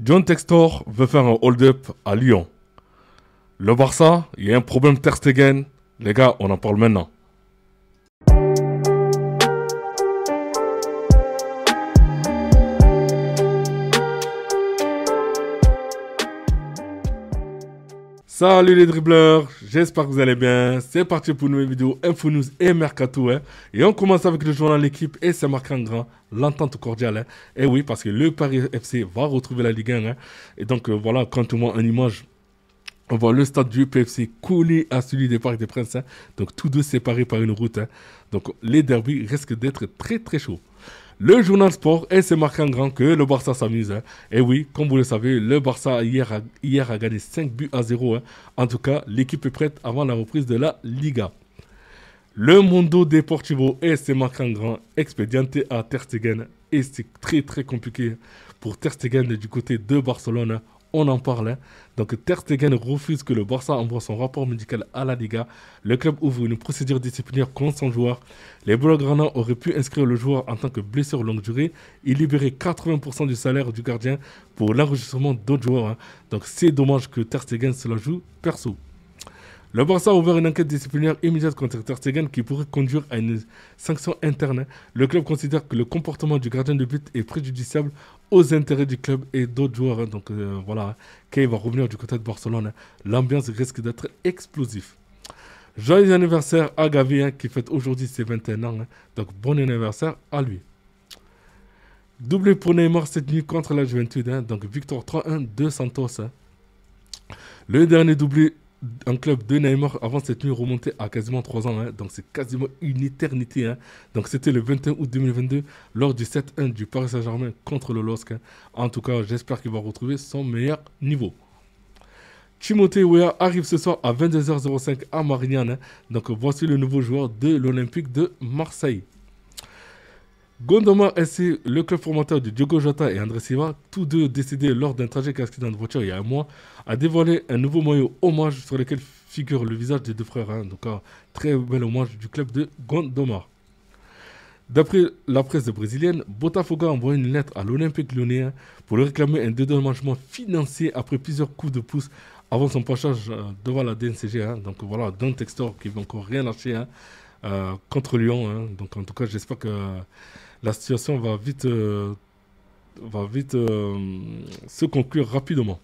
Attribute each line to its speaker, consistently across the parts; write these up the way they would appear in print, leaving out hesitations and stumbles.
Speaker 1: John Textor veut faire un hold-up à Lyon. Le Barça, il y a un problème Ter Stegen. Les gars, on en parle maintenant. Salut les dribbleurs, j'espère que vous allez bien. C'est parti pour une nouvelle vidéo Info News et Mercato. Et on commence avec le journal L'équipe et c'est marqué en grand, l'entente cordiale. Et oui, parce que le Paris FC va retrouver la Ligue 1. Et donc voilà, quand on voit une image, on voit le stade du PFC collé à celui des Parcs des Princes. Donc tous deux séparés par une route. Donc les derbys risquent d'être très très chauds. Le journal sport, et c'est marqué en grand que le Barça s'amuse. Et oui, comme vous le savez, le Barça hier a gagné 5 buts à 0. En tout cas, l'équipe est prête avant la reprise de la Liga. Le Mundo Deportivo, et c'est marqué en grand, expédienté à Ter Stegen. Et c'est très très compliqué pour Ter Stegen du côté de Barcelone. On en parle. Donc Ter Stegen refuse que le Barça envoie son rapport médical à la Liga. Le club ouvre une procédure disciplinaire contre son joueur. Les Blaugrana auraient pu inscrire le joueur en tant que blessure longue durée et libérer 80% du salaire du gardien pour l'enregistrement d'autres joueurs. Donc c'est dommage que Ter Stegen se la joue perso. Le Barça a ouvert une enquête disciplinaire immédiate contre Ter Stegen qui pourrait conduire à une sanction interne. Le club considère que le comportement du gardien de but est préjudiciable aux intérêts du club et d'autres joueurs. Donc voilà, quand il va revenir du côté de Barcelone, l'ambiance risque d'être explosive. Joyeux anniversaire à Gavi qui fête aujourd'hui ses 21 ans. Donc bon anniversaire à lui. Doublé pour Neymar cette nuit contre la Juventus. Donc victoire 3-1 de Santos. Le dernier doublé en club de Neymar avant cette nuit remontait à quasiment 3 ans. Donc c'est quasiment une éternité. Donc c'était le 21 août 2022 lors du 7-1 du Paris Saint-Germain contre le LOSC. En tout cas, j'espère qu'il va retrouver son meilleur niveau. Timothée Weah arrive ce soir à 22h05 à Marignane. Donc voici le nouveau joueur de l'Olympique de Marseille. Gondomar SC, le club formateur de Diogo Jota et André Silva, tous deux décédés lors d'un tragique accident de voiture il y a un mois, a dévoilé un nouveau maillot hommage sur lequel figure le visage des deux frères. Donc très bel hommage du club de Gondomar. D'après la presse brésilienne, Botafogo a envoyé une lettre à l'Olympique Lyonnais pour lui réclamer un dédommagement financier après plusieurs coups de pouce avant son passage devant la DNCG. Donc voilà, Don Textor qui ne veut encore rien lâcher contre Lyon. Donc en tout cas, j'espère que la situation va vite se conclure rapidement.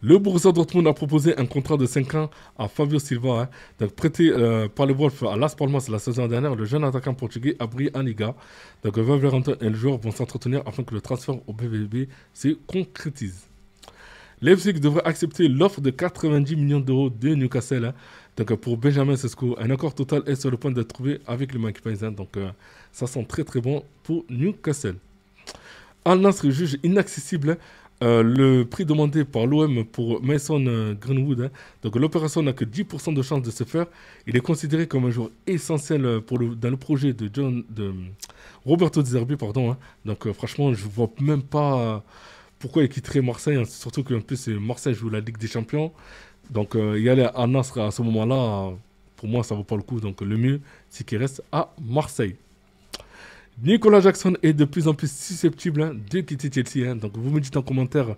Speaker 1: Le Borussia Dortmund a proposé un contrat de 5 ans à Fabio Silva. Donc prêté par les Wolves à Las Palmas la saison dernière, le jeune attaquant portugais a brillé en Liga. Donc Wolverhampton et le joueur vont s'entretenir afin que le transfert au BVB se concrétise. Leipzig devrait accepter l'offre de 90 millions d'euros de Newcastle. Donc pour Benjamin Sesko, un accord total est sur le point d'être trouvé avec le Magpies. Donc ça sent très très bon pour Newcastle. Al Nassr juge inaccessible le prix demandé par l'OM pour Mason Greenwood. Donc l'opération n'a que 10% de chance de se faire. Il est considéré comme un joueur essentiel dans le projet de Roberto De Zerbi. Donc franchement, je ne vois même pas pourquoi il quitterait Marseille. Surtout qu'en plus Marseille joue la Ligue des Champions. Donc y aller à Nasr à ce moment-là, pour moi ça ne vaut pas le coup. Donc le mieux c'est qu'il reste à Marseille. Nicolas Jackson est de plus en plus susceptible de quitter Chelsea. Donc vous me dites en commentaire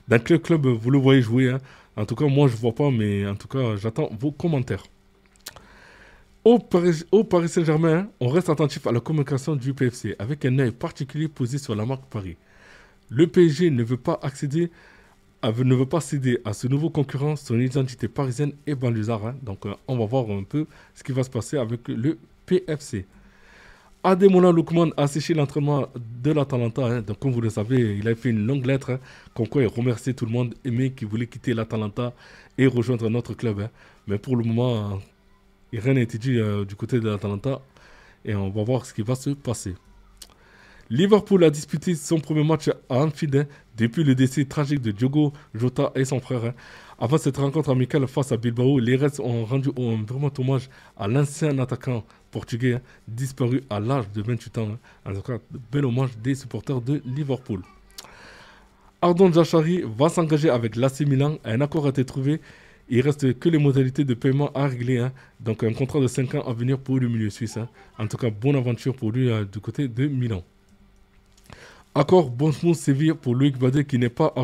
Speaker 1: dans quel club vous le voyez jouer. En tout cas moi je ne vois pas, mais en tout cas j'attends vos commentaires. Au Paris Saint-Germain, on reste attentif à la communication du PFC avec un œil particulier posé sur la marque Paris. Le PSG ne veut pas céder à ce nouveau concurrent son identité parisienne et banlieusard. Donc on va voir un peu ce qui va se passer avec le PFC. Ademola Lookman a séché l'entraînement de l'Atalanta. Donc comme vous le savez, il a fait une longue lettre comme quoi il remerciait tout le monde aimé qui voulait quitter l'Atalanta et rejoindre notre club. Mais pour le moment, rien n'a été dit du côté de l'Atalanta et on va voir ce qui va se passer. Liverpool a disputé son premier match à Anfield depuis le décès tragique de Diogo Jota et son frère. Avant cette rencontre amicale face à Bilbao, les Reds ont rendu vraiment hommage à l'ancien attaquant portugais disparu à l'âge de 28 ans. En tout cas, bel hommage des supporters de Liverpool. Ardon Jachari va s'engager avec l'AC Milan. Un accord a été trouvé. Il ne reste que les modalités de paiement à régler. Donc un contrat de 5 ans à venir pour le milieu suisse. En tout cas, bonne aventure pour lui du côté de Milan. Accord Bournemouth-Séville pour Loïc Badé qui n'est pas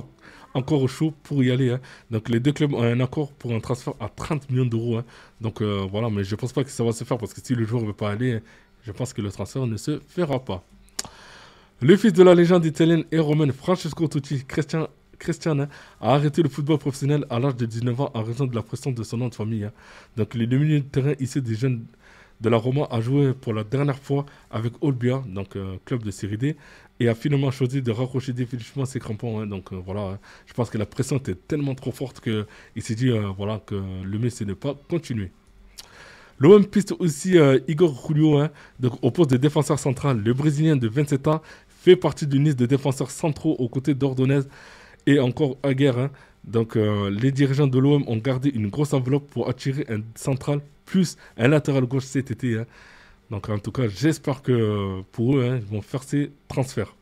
Speaker 1: encore au chaud pour y aller, hein. Donc les deux clubs ont un accord pour un transfert à 30 millions d'euros, hein. Donc voilà, mais je ne pense pas que ça va se faire parce que si le joueur ne veut pas aller, hein, je pense que le transfert ne se fera pas. Le fils de la légende italienne et romaine Francesco Totti, Christian, hein, a arrêté le football professionnel à l'âge de 19 ans en raison de la pression de son nom de famille, hein. Donc le milieu de terrain issu des jeunes de la Roma a joué pour la dernière fois avec Olbia, donc club de Série D, et a finalement choisi de raccrocher définitivement ses crampons, hein. Donc voilà, hein. Je pense que la pression était tellement trop forte qu'il s'est dit voilà, que le mieux c'est de ne pas continuer. L'OM piste aussi Igor Julio, hein, donc au poste de défenseur central. Le Brésilien de 27 ans fait partie d'une liste de défenseurs centraux aux côtés d'Ordonez et encore Aguerre, hein. Donc les dirigeants de l'OM ont gardé une grosse enveloppe pour attirer un central plus un latéral gauche cet été, hein. Donc en tout cas, j'espère que pour eux, hein, ils vont faire ces transferts.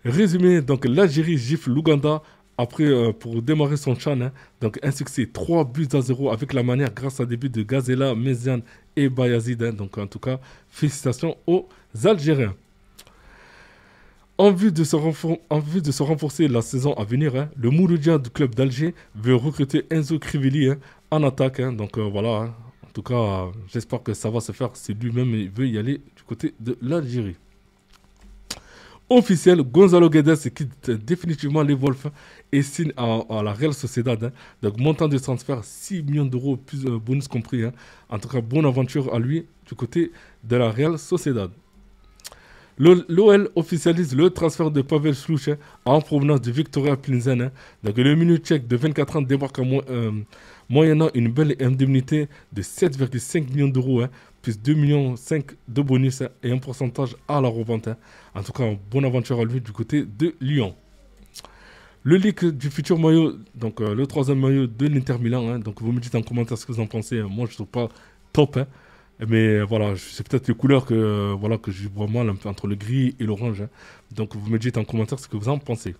Speaker 1: Résumé, donc l'Algérie gifle l'Ouganda après pour démarrer son CHAN, hein. Donc un succès 3 buts à 0 avec la manière grâce à des buts de Gazella, Méziane et Bayazid, hein. Donc en tout cas, félicitations aux Algériens. En vue de se renforcer la saison à venir, hein, le Mouloudia du club d'Alger veut recruter Enzo Crivelli, hein, en attaque, hein. Donc voilà, hein. En tout cas, j'espère que ça va se faire si lui-même veut y aller du côté de l'Algérie. Officiel, Gonzalo Guedes quitte définitivement les Wolves et signe à la Real Sociedad, hein. Donc montant de transfert 6 millions d'euros plus bonus compris, hein. En tout cas, bonne aventure à lui du côté de la Real Sociedad. L'OL officialise le transfert de Pavel Sluch, hein, en provenance de Victoria Plzen, hein. Donc le milieu tchèque de 24 ans débarque moyennant une belle indemnité de 7,5 millions d'euros, hein, plus 2,5 millions de bonus, hein, et un pourcentage à la revente, hein. En tout cas, bonne aventure à lui du côté de Lyon. Le leak du futur maillot, donc le troisième maillot de l'Inter Milan, hein. Donc vous me dites en commentaire ce que vous en pensez, hein. Moi je ne trouve pas top, hein. Mais voilà, c'est peut-être les couleurs voilà, que je vois mal entre le gris et l'orange, hein. Donc vous me dites en commentaire ce que vous en pensez.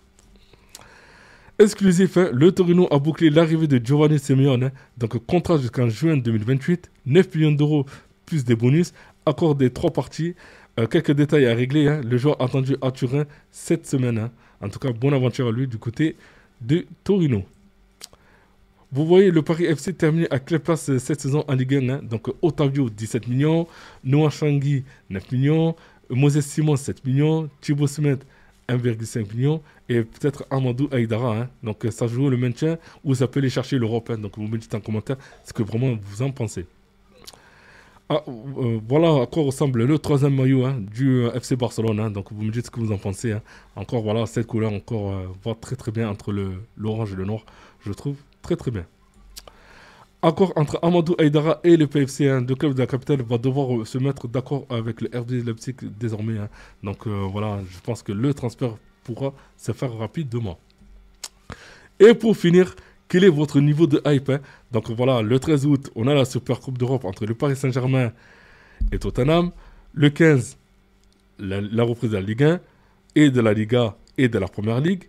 Speaker 1: Exclusif, hein, le Torino a bouclé l'arrivée de Giovanni Simeone, hein. Donc contrat jusqu'en juin 2028, 9 millions d'euros plus des bonus, accord des 3 parties. Quelques détails à régler, hein. Le joueur attendu à Turin cette semaine, hein. En tout cas, bonne aventure à lui du côté de Torino. Vous voyez le Paris FC terminer à quelle place cette saison en Ligue 1, hein. Donc Otavio 17 millions, Noah Changui 9 millions, Moses Simon 7 millions, Thibaut Smet 1,5 million et peut-être Amadou Aïdara, hein. Donc ça joue le maintien ou ça peut aller chercher l'Europe, hein. Donc vous me dites en commentaire ce que vraiment vous en pensez. Ah, voilà à quoi ressemble le troisième maillot, hein, du FC Barcelone, hein. Donc vous me dites ce que vous en pensez, hein. Encore voilà, cette couleur encore va très très bien entre l'orange et le noir. Je trouve très très bien. Accord entre Amadou Aïdara et le PFC, hein, deux clubs de la capitale, va devoir se mettre d'accord avec le RB Leipzig désormais, hein. Donc voilà, je pense que le transfert pourra se faire rapidement. Et pour finir, quel est votre niveau de hype, hein? Donc voilà, le 13 août, on a la Super Coupe d'Europe entre le Paris Saint-Germain et Tottenham. Le 15, la reprise de la Ligue 1 et de la Liga et de la Première Ligue.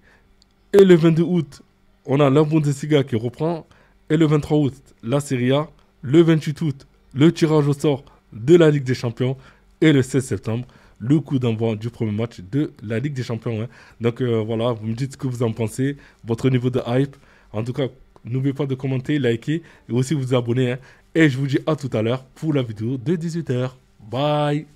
Speaker 1: Et le 22 août, on a la Bundesliga qui reprend. Et le 23 août, la Serie A. Le 28 août, le tirage au sort de la Ligue des Champions. Et le 16 septembre, le coup d'envoi du premier match de la Ligue des Champions, hein. Donc voilà, vous me dites ce que vous en pensez, votre niveau de hype. En tout cas, n'oubliez pas de commenter, liker et aussi vous abonner, hein. Et je vous dis à tout à l'heure pour la vidéo de 18 h. Bye!